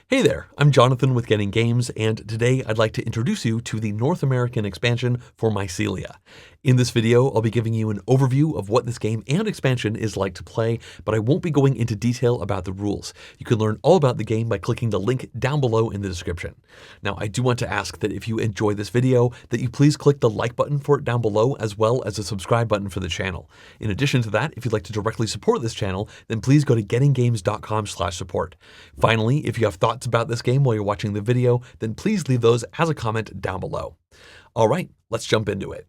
Hey there, I'm Jonathan with Getting Games, and today I'd like to introduce you to the North American expansion for Mycelia. In this video, I'll be giving you an overview of what this game and expansion is like to play, but I won't be going into detail about the rules. You can learn all about the game by clicking the link down below in the description. Now, I do want to ask that if you enjoy this video, that you please click the like button for it down below, as well as the subscribe button for the channel. In addition to that, if you'd like to directly support this channel, then please go to gettinggames.com/support. Finally, if you have thoughts about this game while you're watching the video, then please leave those as a comment down below. All right, let's jump into it.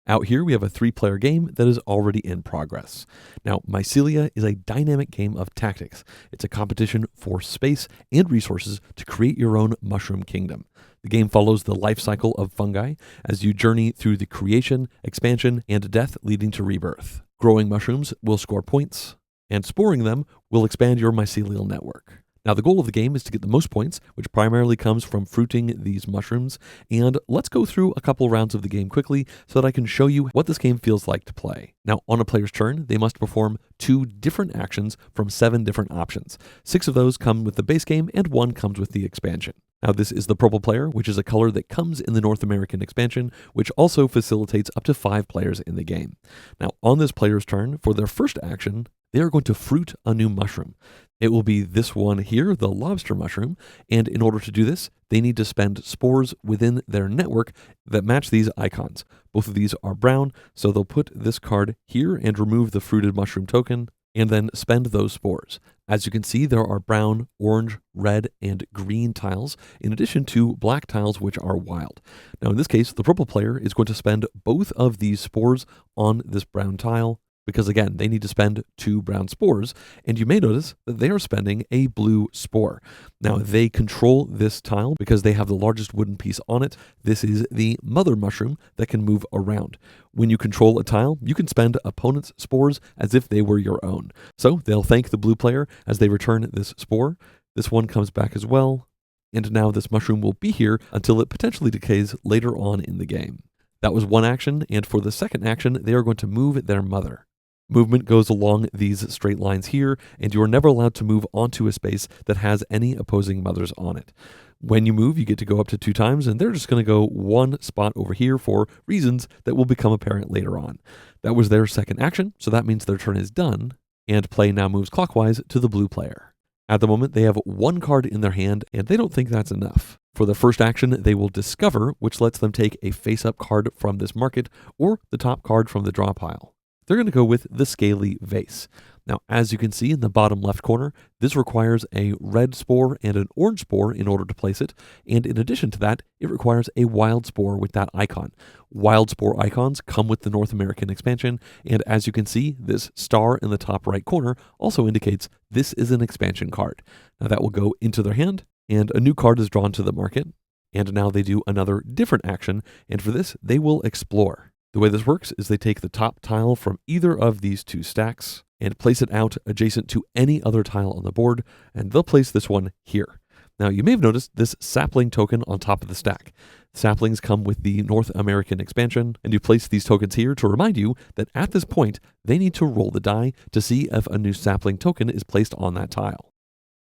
Out here, we have a 3-player game that is already in progress. Now, Mycelia is a dynamic game of tactics. It's a competition for space and resources to create your own mushroom kingdom. The game follows the life cycle of fungi as you journey through the creation, expansion, and death leading to rebirth. Growing mushrooms will score points, and sporing them will expand your mycelial network. Now, the goal of the game is to get the most points, which primarily comes from fruiting these mushrooms, and let's go through a couple rounds of the game quickly so that I can show you what this game feels like to play. Now, on a player's turn, they must perform 2 different actions from 7 different options. 6 of those come with the base game, and 1 comes with the expansion. Now, this is the purple player, which is a color that comes in the North American expansion, which also facilitates up to 5 players in the game. Now, on this player's turn, for their first action, they are going to fruit a new mushroom. It will be this one here, the lobster mushroom, and in order to do this, they need to spend spores within their network that match these icons. Both of these are brown, so they'll put this card here and remove the fruited mushroom token, and then spend those spores. As you can see, there are brown, orange, red, and green tiles, in addition to black tiles which are wild. Now in this case, the purple player is going to spend both of these spores on this brown tile, because again, they need to spend 2 brown spores, and you may notice that they are spending a blue spore. Now, they control this tile because they have the largest wooden piece on it. This is the mother mushroom that can move around. When you control a tile, you can spend opponent's spores as if they were your own. So they'll thank the blue player as they return this spore. This one comes back as well, and now this mushroom will be here until it potentially decays later on in the game. That was one action, and for the second action, they are going to move their mother. Movement goes along these straight lines here, and you are never allowed to move onto a space that has any opposing mothers on it. When you move, you get to go up to 2 times, and they're just going to go 1 spot over here for reasons that will become apparent later on. That was their second action, so that means their turn is done, and play now moves clockwise to the blue player. At the moment, they have 1 card in their hand, and they don't think that's enough. For the first action, they will discover, which lets them take a face-up card from this market, or the top card from the draw pile. They're going to go with the Scaly Vase. Now, as you can see in the bottom left corner, this requires a red spore and an orange spore in order to place it, and in addition to that, it requires a wild spore with that icon. Wild spore icons come with the North American expansion, and as you can see, this star in the top right corner also indicates this is an expansion card. Now that will go into their hand, and a new card is drawn to the market, and now they do another different action, and for this, they will explore. The way this works is they take the top tile from either of these 2 stacks and place it out adjacent to any other tile on the board, and they'll place this one here. Now, you may have noticed this sapling token on top of the stack. Saplings come with the North American expansion, and you place these tokens here to remind you that at this point, they need to roll the die to see if a new sapling token is placed on that tile.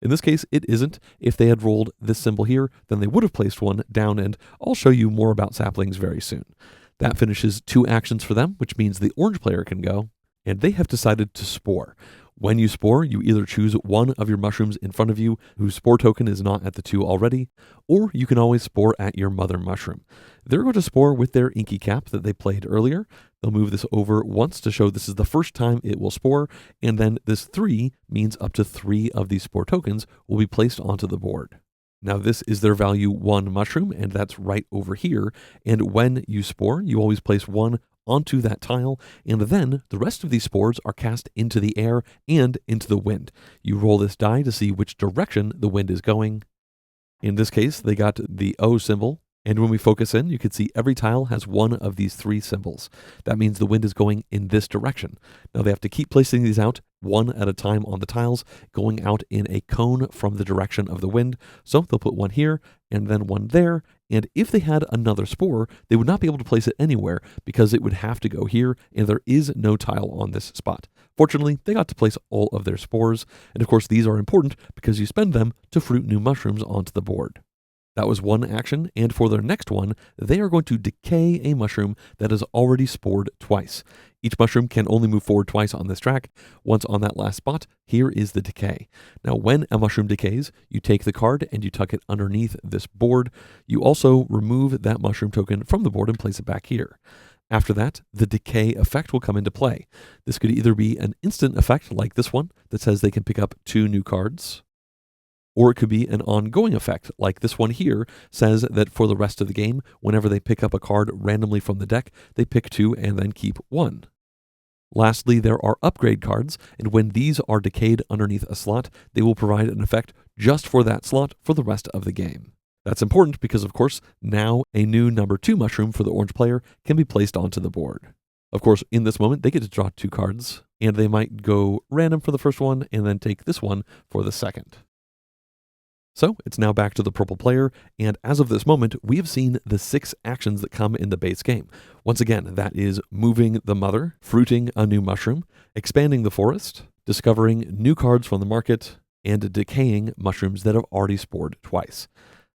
In this case, it isn't. If they had rolled this symbol here, then they would have placed one down, and I'll show you more about saplings very soon. That finishes 2 actions for them, which means the orange player can go, and they have decided to spore. When you spore, you either choose one of your mushrooms in front of you whose spore token is not at the 2 already, or you can always spore at your mother mushroom. They're going to spore with their inky cap that they played earlier. They'll move this over once to show this is the first time it will spore, and then this 3 means up to 3 of these spore tokens will be placed onto the board. Now this is their value 1 mushroom, and that's right over here, and when you spore, you always place 1 onto that tile, and then the rest of these spores are cast into the air and into the wind. You roll this die to see which direction the wind is going. In this case, they got the O symbol, and when we focus in, you can see every tile has 1 of these 3 symbols. That means the wind is going in this direction. Now they have to keep placing these out one at a time on the tiles, going out in a cone from the direction of the wind. So they'll put one here and then one there. And if they had another spore, they would not be able to place it anywhere because it would have to go here, and there is no tile on this spot. Fortunately, they got to place all of their spores, and of course these are important because you spend them to fruit new mushrooms onto the board. That was one action, and for their next one, they are going to decay a mushroom that is already spored twice. Each mushroom can only move forward twice on this track. Once on that last spot, here is the decay. Now, when a mushroom decays, you take the card and you tuck it underneath this board. You also remove that mushroom token from the board and place it back here. After that, the decay effect will come into play. This could either be an instant effect like this one that says they can pick up 2 new cards, or it could be an ongoing effect, like this one here says that for the rest of the game, whenever they pick up a card randomly from the deck, they pick 2 and then keep 1. Lastly, there are upgrade cards, and when these are decayed underneath a slot, they will provide an effect just for that slot for the rest of the game. That's important because, of course, now a new number 2 mushroom for the orange player can be placed onto the board. Of course, in this moment, they get to draw 2 cards, and they might go random for the first one and then take this one for the second. So it's now back to the purple player, and as of this moment, we have seen the 6 actions that come in the base game. Once again, that is moving the mother, fruiting a new mushroom, expanding the forest, discovering new cards from the market, and decaying mushrooms that have already spored twice.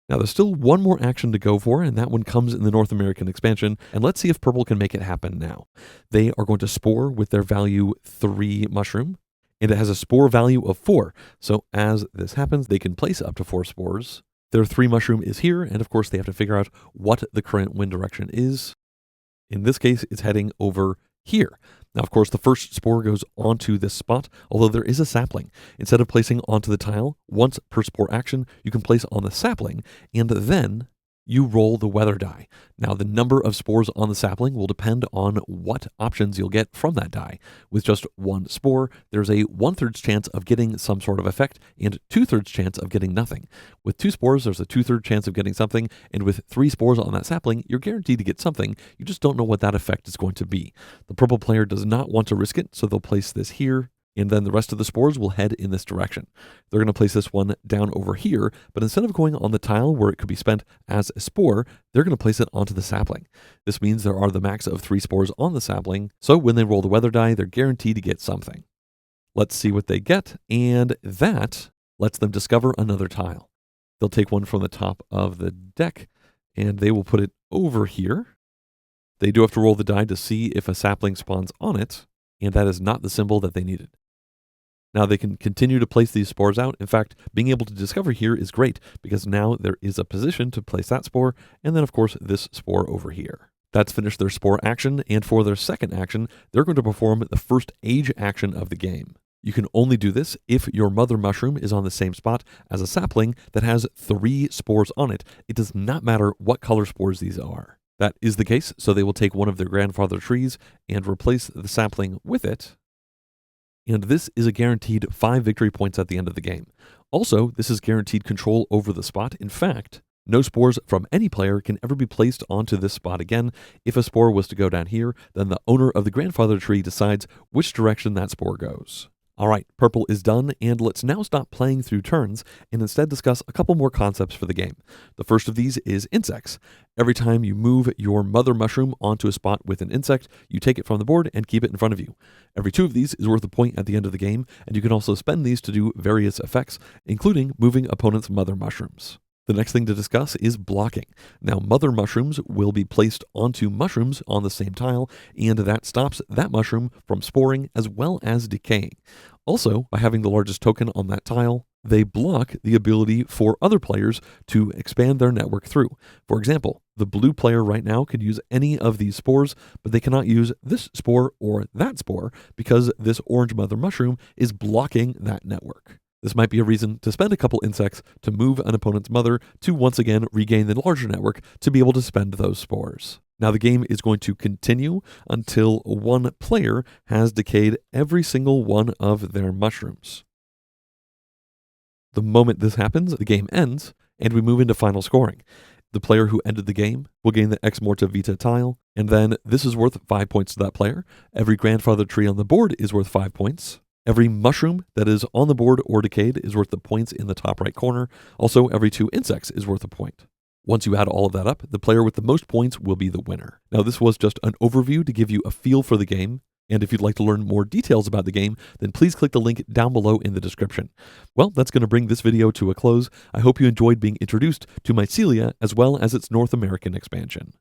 Now there's still one more action to go for, and that one comes in the North American expansion, and let's see if purple can make it happen now. They are going to spore with their value 3 mushroom, and it has a spore value of 4. So as this happens, they can place up to 4 spores. Their 3 mushroom is here, and of course they have to figure out what the current wind direction is. In this case, it's heading over here. Now, of course, the first spore goes onto this spot, although there is a sapling. Instead of placing onto the tile, once per spore action, you can place on the sapling, and then you roll the weather die. Now, the number of spores on the sapling will depend on what options you'll get from that die. With just 1 spore, there's a 1/3 chance of getting some sort of effect and 2/3 chance of getting nothing. With 2 spores, there's a 2/3 chance of getting something, and with 3 spores on that sapling, you're guaranteed to get something. You just don't know what that effect is going to be. The purple player does not want to risk it, so they'll place this here, and then the rest of the spores will head in this direction. They're going to place this one down over here, but instead of going on the tile where it could be spent as a spore, they're going to place it onto the sapling. This means there are the max of 3 spores on the sapling, so when they roll the weather die, they're guaranteed to get something. Let's see what they get, and that lets them discover another tile. They'll take one from the top of the deck, and they will put it over here. They do have to roll the die to see if a sapling spawns on it, and that is not the symbol that they needed. Now they can continue to place these spores out. In fact, being able to discover here is great because now there is a position to place that spore, and then of course this spore over here. That's finished their spore action, and for their second action, they're going to perform the first age action of the game. You can only do this if your mother mushroom is on the same spot as a sapling that has 3 spores on it. It does not matter what color spores these are. That is the case, so they will take one of their grandfather trees and replace the sapling with it. And this is a guaranteed 5 victory points at the end of the game. Also, this is guaranteed control over the spot. In fact, no spores from any player can ever be placed onto this spot again. If a spore was to go down here, then the owner of the grandfather tree decides which direction that spore goes. All right, purple is done, and let's now stop playing through turns and instead discuss a couple more concepts for the game. The first of these is insects. Every time you move your mother mushroom onto a spot with an insect, you take it from the board and keep it in front of you. Every 2 of these is worth a point at the end of the game, and you can also spend these to do various effects, including moving opponents' mother mushrooms. The next thing to discuss is blocking. Now, mother mushrooms will be placed onto mushrooms on the same tile, and that stops that mushroom from sporing as well as decaying. Also, by having the largest token on that tile, they block the ability for other players to expand their network through. For example, the blue player right now could use any of these spores, but they cannot use this spore or that spore because this orange mother mushroom is blocking that network. This might be a reason to spend a couple insects to move an opponent's mother to once again regain the larger network to be able to spend those spores. Now the game is going to continue until one player has decayed every single one of their mushrooms. The moment this happens, the game ends, and we move into final scoring. The player who ended the game will gain the Ex Morta Vita tile, and then this is worth 5 points to that player. Every grandfather tree on the board is worth 5 points. Every mushroom that is on the board or decayed is worth the points in the top right corner. Also, every 2 insects is worth a point. Once you add all of that up, the player with the most points will be the winner. Now, this was just an overview to give you a feel for the game. And if you'd like to learn more details about the game, then please click the link down below in the description. Well, that's going to bring this video to a close. I hope you enjoyed being introduced to Mycelia as well as its North American expansion.